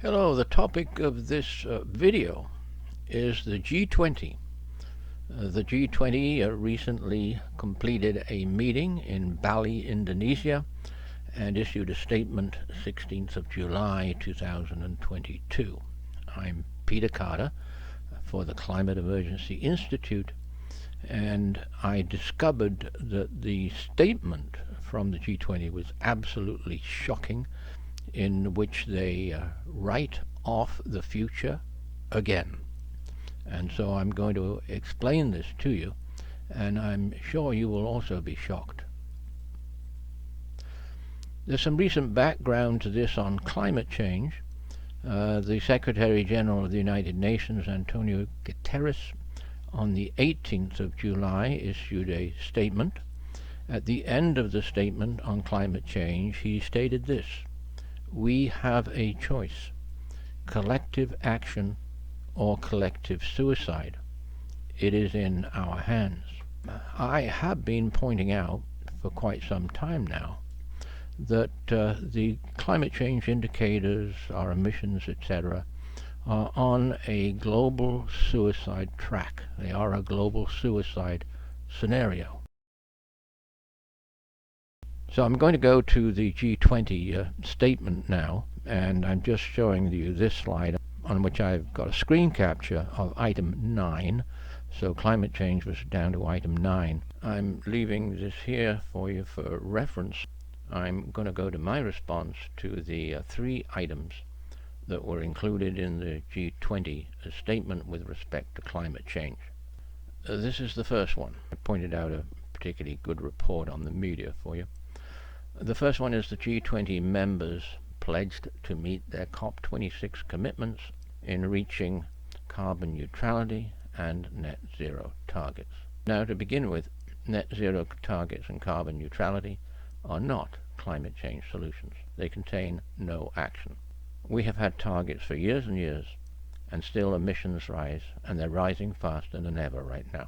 Hello, the topic of this video is the G20. The G20 recently completed a meeting in Bali, Indonesia, and issued a statement 16th of July 2022. I'm Peter Carter for the Climate Emergency Institute, and I discovered that the statement from the G20 was absolutely shocking, in which they write off the future again. And so I'm going to explain this to you, and I'm sure you will also be shocked. There's some recent background to this on climate change. The Secretary General of the United Nations, Antonio Guterres, on the 18th of July issued a statement. At the end of the statement on climate change, he stated this: "We have a choice: collective action or collective suicide. It is in our hands." I have been pointing out for quite some time now that the climate change indicators, our emissions, etc., are on a global suicide track. They are a global suicide scenario. So I'm going to go to the G20 statement now, and I'm just showing you this slide on which I've got a screen capture of item 9. So climate change was down to item 9. I'm leaving this here for you for reference. I'm going to go to my response to the 3 items that were included in the G20 statement with respect to climate change. This is the first one. I pointed out a particularly good report on the media for you. The first one is the G20 members pledged to meet their COP26 commitments in reaching carbon neutrality and net zero targets. Now, to begin with, net zero targets and carbon neutrality are not climate change solutions. They contain no action. We have had targets for years and years, and still emissions rise, and they're rising faster than ever right now.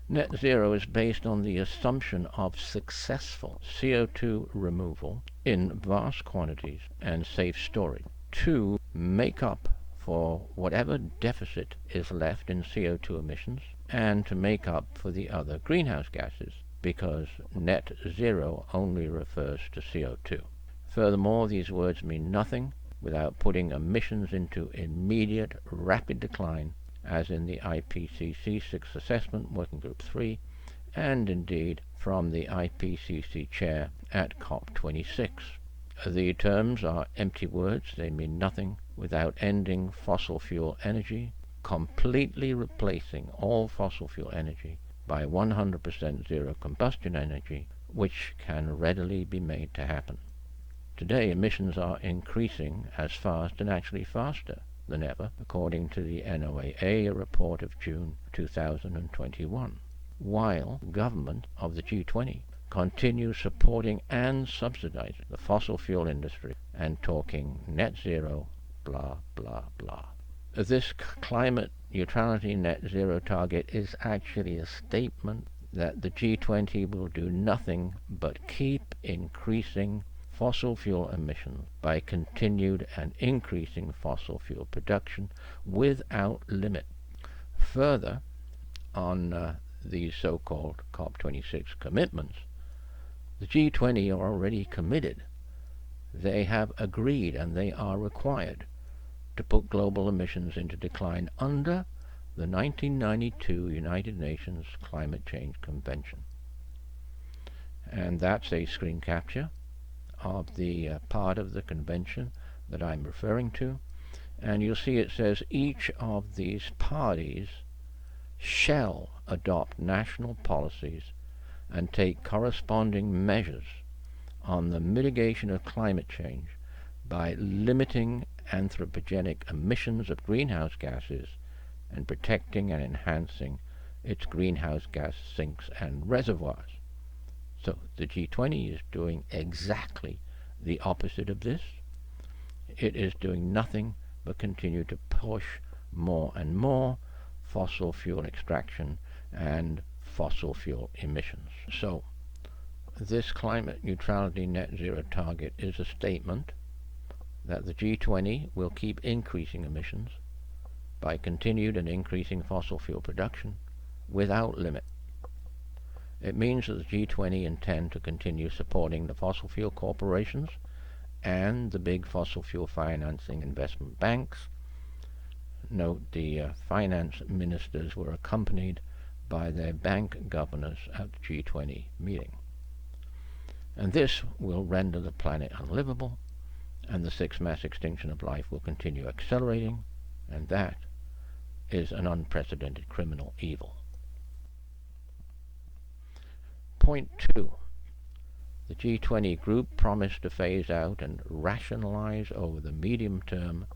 Net zero is based on the assumption of successful CO2 removal in vast quantities and safe storage to make up for whatever deficit is left in CO2 emissions, and to make up for the other greenhouse gases, because net zero only refers to CO2. Furthermore, these words mean nothing without putting emissions into immediate, rapid decline, as in the IPCC 6th Assessment Working Group 3, and indeed from the IPCC chair at COP26. The terms are empty words. They mean nothing without ending fossil fuel energy, completely replacing all fossil fuel energy by 100% zero combustion energy, which can readily be made to happen. Today, emissions are increasing as fast, and actually faster than ever, according to the NOAA report of June 2021, while government of the G20 continues supporting and subsidizing the fossil fuel industry and talking net zero, blah, blah, blah. This climate neutrality net zero target is actually a statement that the G20 will do nothing but keep increasing fossil fuel emissions by continued and increasing fossil fuel production without limit. Further, on these so-called COP26 commitments, the G20 are already committed. They have agreed, and they are required, to put global emissions into decline under the 1992 United Nations Climate Change Convention. And that's a screen capture of the part of the convention that I'm referring to, and you'll see it says each of these parties shall adopt national policies and take corresponding measures on the mitigation of climate change by limiting anthropogenic emissions of greenhouse gases and protecting and enhancing its greenhouse gas sinks and reservoirs. So the G20 is doing exactly the opposite of this. It is doing nothing but continue to push more and more fossil fuel extraction and fossil fuel emissions. So this climate neutrality net zero target is a statement that the G20 will keep increasing emissions by continued and increasing fossil fuel production without limit. It means that the G20 intend to continue supporting the fossil fuel corporations and the big fossil fuel financing investment banks. Note, the finance ministers were accompanied by their bank governors at the G20 meeting. And this will render the planet unlivable, and the sixth mass extinction of life will continue accelerating, and that is an unprecedented criminal evil. Point 2. The G20 group promised to phase out and rationalize over the medium term,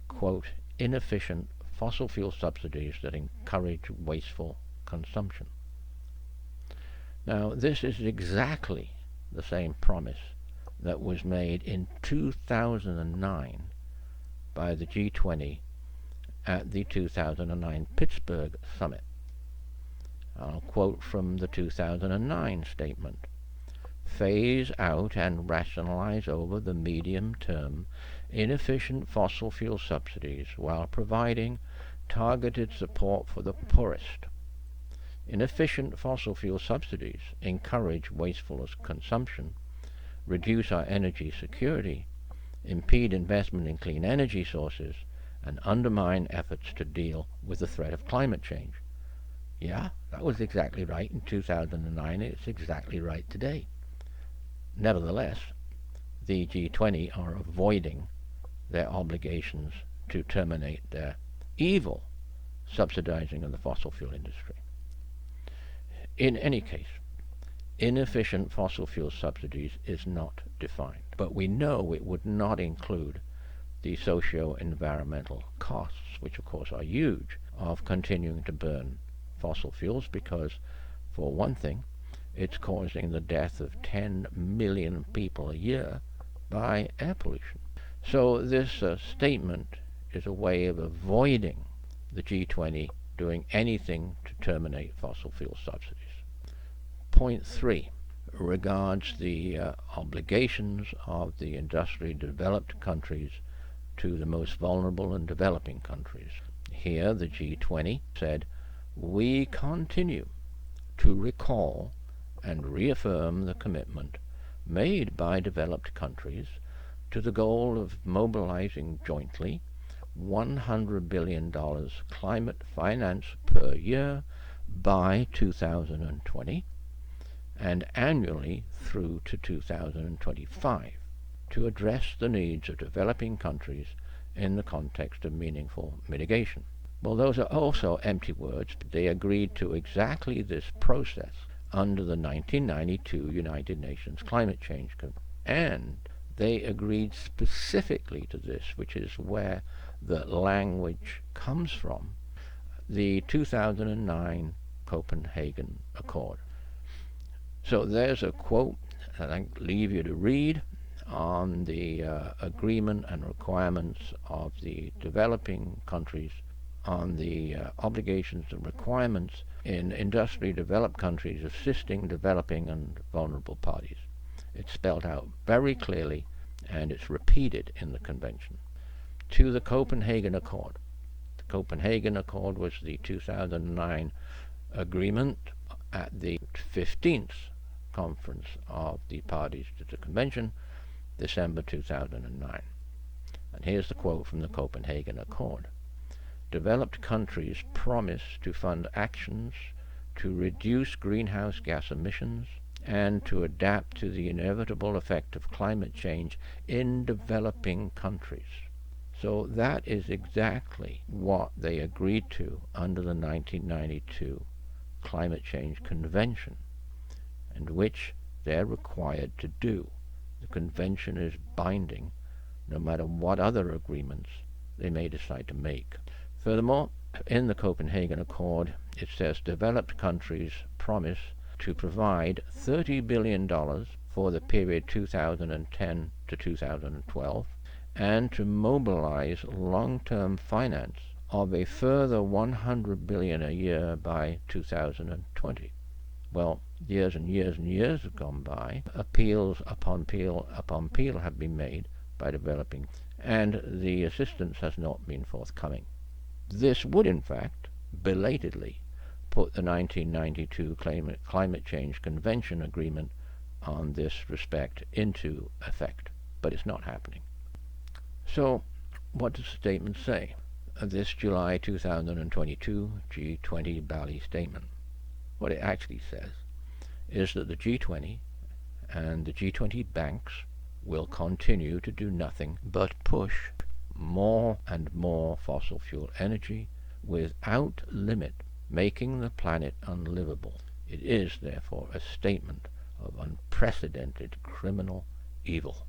quote, inefficient fossil fuel subsidies that encourage wasteful consumption. Now, this is exactly the same promise that was made in 2009 by the G20 at the 2009 Pittsburgh Summit. I'll quote from the 2009 statement. Phase out and rationalize over the medium term inefficient fossil fuel subsidies while providing targeted support for the poorest. Inefficient fossil fuel subsidies encourage wasteful consumption, reduce our energy security, impede investment in clean energy sources, and undermine efforts to deal with the threat of climate change. Yeah, that was exactly right in 2009. It's exactly right today. Nevertheless, the G20 are avoiding their obligations to terminate their evil subsidizing of the fossil fuel industry. In any case, inefficient fossil fuel subsidies is not defined, but we know it would not include the socio-environmental costs, which of course are huge, of continuing to burn fossil fuels because, for one thing, it's causing the death of 10 million people a year by air pollution. So this statement is a way of avoiding the G20 doing anything to terminate fossil fuel subsidies. Point 3 regards the obligations of the industrially developed countries to the most vulnerable and developing countries. Here the G20 said, we continue to recall and reaffirm the commitment made by developed countries to the goal of mobilizing jointly $100 billion climate finance per year by 2020 and annually through to 2025 to address the needs of developing countries in the context of meaningful mitigation. Well, those are also empty words. They agreed to exactly this process under the 1992 United Nations Climate Change Convention. And they agreed specifically to this, which is where the language comes from, the 2009 Copenhagen Accord. So there's a quote that I leave you to read on the agreement and requirements of the developing countries, on the obligations and requirements in industrially developed countries assisting developing and vulnerable parties. It's spelled out very clearly, and it's repeated in the convention. To the Copenhagen Accord. The Copenhagen Accord was the 2009 agreement at the 15th conference of the parties to the convention, December 2009. And here's the quote from the Copenhagen Accord. Developed countries promise to fund actions to reduce greenhouse gas emissions and to adapt to the inevitable effect of climate change in developing countries. So that is exactly what they agreed to under the 1992 Climate Change Convention, and which they're required to do. The convention is binding no matter what other agreements they may decide to make. Furthermore, in the Copenhagen Accord, it says developed countries promise to provide $30 billion for the period 2010 to 2012 and to mobilize long-term finance of a further $100 billion a year by 2020. Well, years and years and years have gone by. Appeals upon appeal upon appeal have been made, by developing, and the assistance has not been forthcoming. This would, in fact, belatedly put the 1992 Climate Change Convention Agreement on this respect into effect, but it's not happening. So, what does the statement say? This July 2022 G20 Bali statement. What it actually says is that the G20 and the G20 banks will continue to do nothing but push more and more fossil fuel energy without limit, making the planet unlivable. It is, therefore, a statement of unprecedented criminal evil.